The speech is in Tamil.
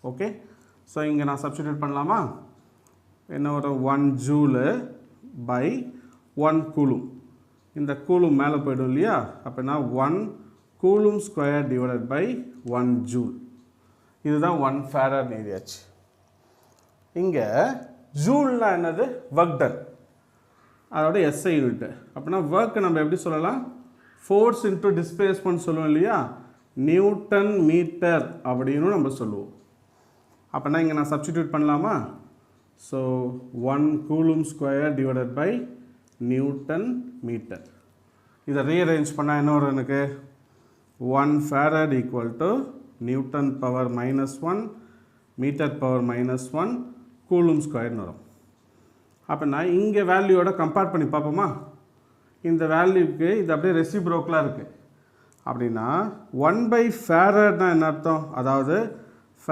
ஓகே. ஸோ இங்கே நான் சப்ஸ்டிடியூட் பண்ணலாமா? என்ன வரும்? 1 ஜூலு பை 1 கூலும். இந்த கூலும் மேலே போய்டும் இல்லையா? அப்படின்னா 1 coulomb square divided by 1 joule. இதுதான் 1 ஃபேரட் எழுதியாச்சு. இங்கே ஜூல்னா என்னது? ஒர்க் டன், அதோட எஸ்ஐ யூனிட். அப்படின்னா ஒர்க்கை நம்ம எப்படி சொல்லலாம்? ஃபோர்ஸ் இன்ட்டு டிஸ்பிளேஸ்மெண்ட் சொல்லுவோம் இல்லையா? நியூட்டன் மீட்டர் அப்படின்னு நம்ம சொல்லுவோம். அப்படின்னா இங்கே நான் சப்ஸ்டிடியூட் பண்ணலாமா? So 1 coulomb square divided by newton metre. இதை ரீஅரேஞ்ச் பண்ணால் என்ன வரும் எனக்கு? 1 farad equal to newton power -1 metre power -1 coulomb ஸ்கொயர்னு வரும். அப்படின்னா இங்கே வேல்யூவோட கம்பேர் பண்ணி பார்ப்போமா? இந்த வேல்யூக்கு இது அப்படியே ரெசிப்ரோக்கலாக இருக்குது. அப்படின்னா 1 பை ஃபேரட்னா என்ன அர்த்தம்? அதாவது